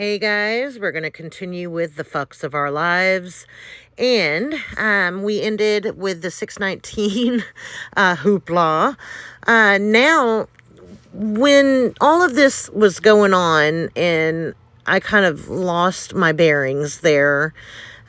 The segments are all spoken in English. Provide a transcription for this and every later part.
Hey guys, we're going to continue with the fucks of our lives. And we ended with the 619 hoopla. Now, when all of this was going on and I kind of lost my bearings there,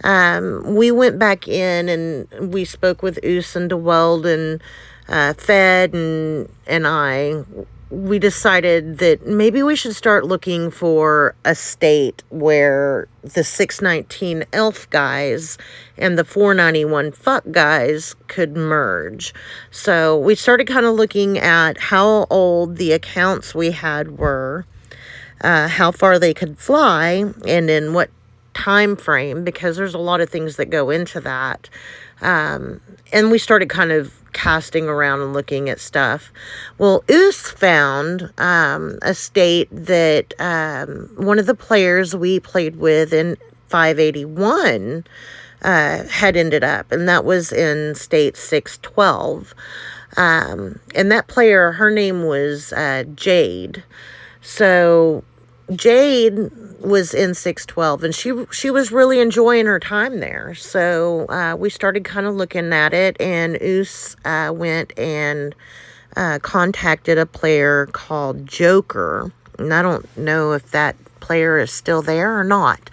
we went back in and we spoke with Oos and DeWeld and Fed and we decided that maybe we should start looking for a state where the 619 elf guys and the 491 fuck guys could merge. So we started kind of looking at how old the accounts we had were, how far they could fly, and in what time frame, because there's a lot of things that go into that. And we started kind of casting around and looking at stuff. Well, Oos found a state that one of the players we played with in 581 had ended up, and that was in state 612. And that player, her name was Jade. So Jade was in 612, and she was really enjoying her time there. So we started kind of looking at it, and Oos went and contacted a player called Joker. And I don't know if that player is still there or not.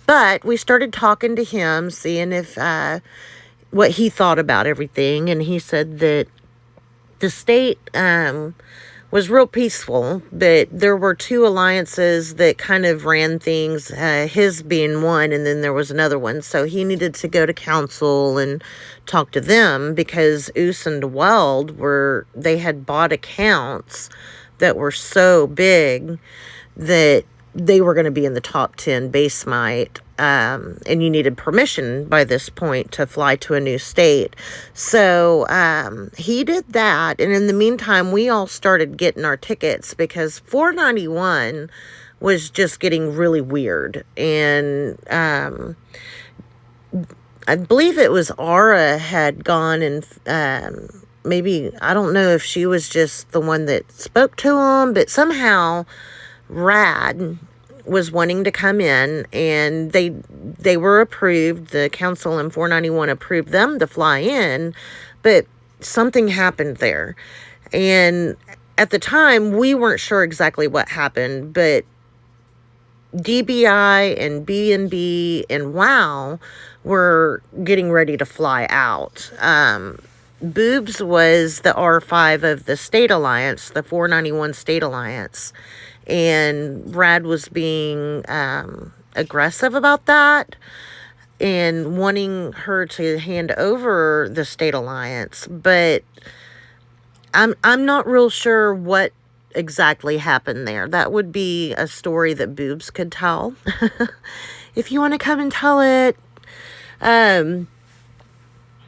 But we started talking to him, seeing if what he thought about everything, and he said that the state was real peaceful, but there were two alliances that kind of ran things, his being one, and then there was another one. So he needed to go to council and talk to them because Oos and Weld they had bought accounts that were so big that they were going to be in the top 10 base might, and you needed permission by this point to fly to a new state. So he did that, and in the meantime, we all started getting our tickets because 491 was just getting really weird, and I believe it was Aura had gone and maybe, I don't know if she was just the one that spoke to him, but somehow Rad was wanting to come in, and they were approved. The council in 491 approved them to fly in, but something happened there. And at the time, we weren't sure exactly what happened, but DBI and B&B and WOW were getting ready to fly out. Boobs was the R5 of the State Alliance, the 491 State Alliance. And Brad was being aggressive about that and wanting her to hand over the State Alliance. But I'm not real sure what exactly happened there. That would be a story that Boobs could tell. If you want to come and tell it.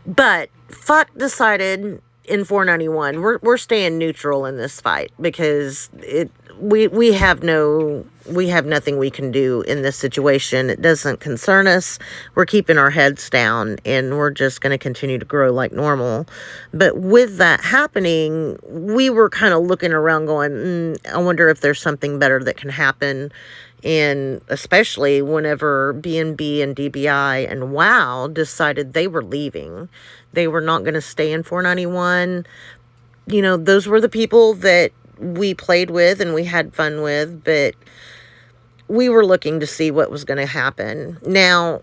But fuck decided in 491 we're staying neutral in this fight because we have nothing we can do in this situation. It doesn't concern us. We're keeping our heads down and we're just going to continue to grow like normal. But with that happening, we were kind of looking around going, I wonder if there's something better that can happen. And especially whenever B&B and DBI and WOW decided they were leaving. They were not going to stay in 491. You know, those were the people that we played with and we had fun with, but we were looking to see what was going to happen. Now,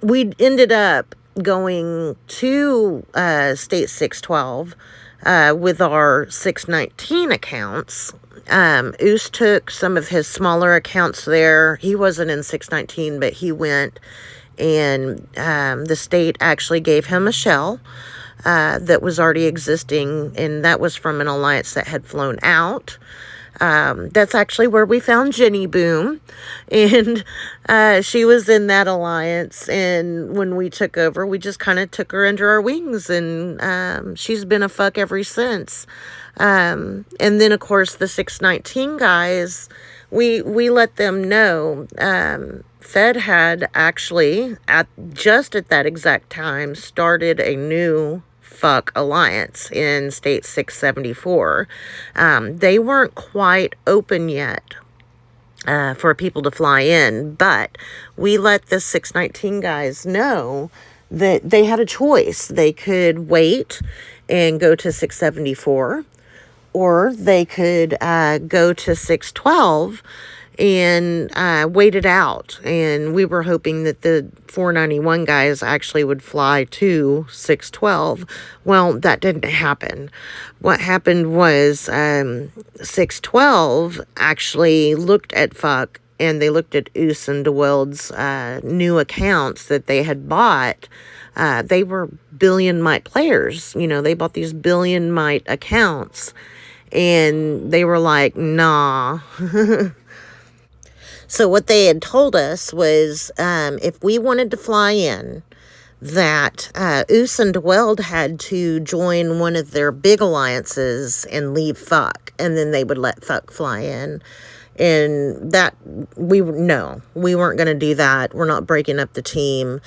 we ended up going to State 612 with our 619 accounts. Oos took some of his smaller accounts there. He wasn't in 619, but he went, and the state actually gave him a shell that was already existing, and that was from an alliance that had flown out. That's actually where we found Jenny Boom, and she was in that alliance, and when we took over, we just kind of took her under our wings, and she's been a fuck ever since. And then, of course, the 619 guys, we let them know. Fed had actually, just at that exact time, started a new fuck alliance in state 674. They weren't quite open yet for people to fly in. But we let the 619 guys know that they had a choice. They could wait and go to 674, or they could go to 612 and wait it out. And we were hoping that the 491 guys actually would fly to 612. Well, that didn't happen. What happened was 612 actually looked at Fuck, and they looked at Oos and DeWild's new accounts that they had bought. They were billion mite players. You know, they bought these billion mite accounts, and they were like, nah. So what they had told us was if we wanted to fly in, that Oos and DeWild had to join one of their big alliances and leave Fuck, and then they would let Fuck fly in. And that, we weren't going to do that. We're not breaking up the team.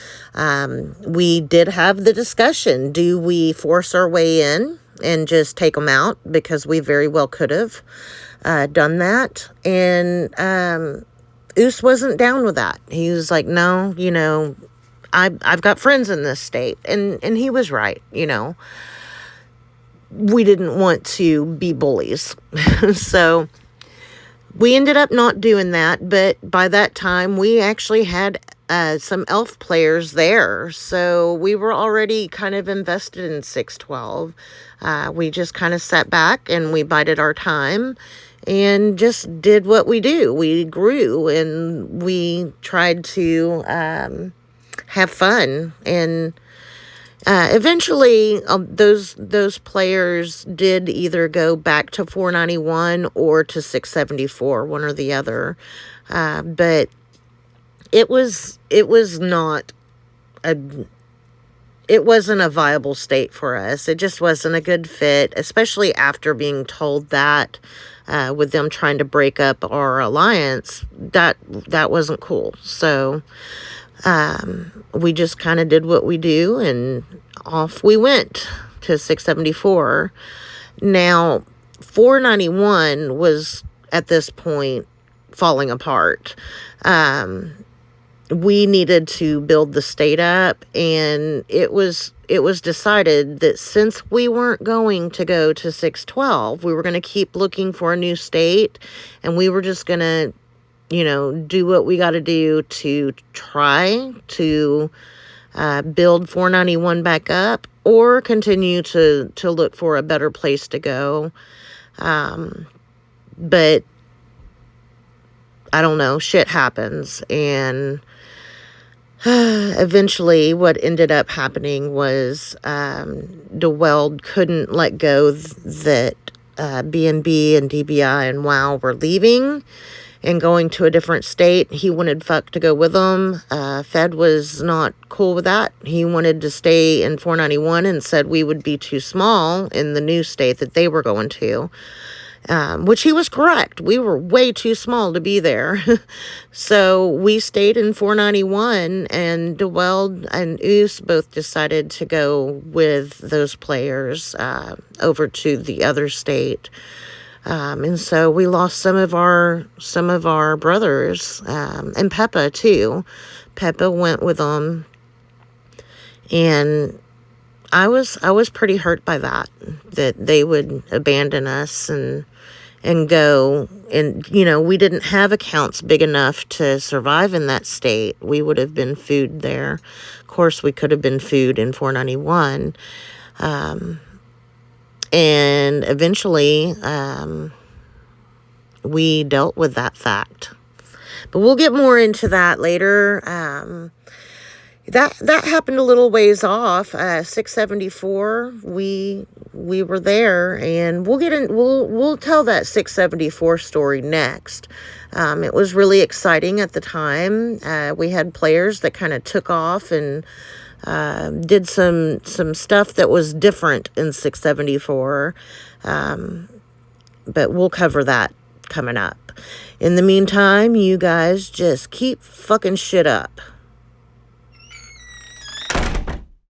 We did have the discussion. Do we force our way in and just take them out? Because we very well could have done that. And Oos wasn't down with that. He was like, no, you know, I've got friends in this state. And he was right, you know. We didn't want to be bullies. So we ended up not doing that. But by that time, we actually had some elf players there. So we were already kind of invested in 612. We just kind of sat back and we bided our time and just did what we do. We grew and we tried to have fun. And eventually, those players did either go back to 491 or to 674, one or the other. But it was not a... It wasn't a viable state for us. It just wasn't a good fit, especially after being told that with them trying to break up our alliance. That wasn't cool. So we just kind of did what we do, and off we went to 674. Now, 491 was at this point falling apart. We needed to build the state up, and it was decided that since we weren't going to go to 612, we were going to keep looking for a new state, and we were just going to, you know, do what we got to do to try to build 491 back up, or continue to look for a better place to go. But I don't know, shit happens, and eventually what ended up happening was DeWeld couldn't let go that B&B and DBI and WoW were leaving and going to a different state. He wanted Fuck to go with them. Fed was not cool with that. He wanted to stay in 491 and said we would be too small in the new state that they were going to. Which he was correct. We were way too small to be there. So we stayed in 491, and DeWeld and Oos both decided to go with those players over to the other state. And so we lost some of our brothers, and Peppa too. Peppa went with them, and I was pretty hurt by that they would abandon us and go. And, you know, we didn't have accounts big enough to survive in that state. We would have been food there. Of course, we could have been food in 491. And eventually, we dealt with that fact. But we'll get more into that later. That happened a little ways off. 674, we were there, and we'll tell that 674 story next. It was really exciting at the time. We had players that kind of took off and did some stuff that was different in 674. But we'll cover that coming up. In the meantime, you guys just keep fucking shit up.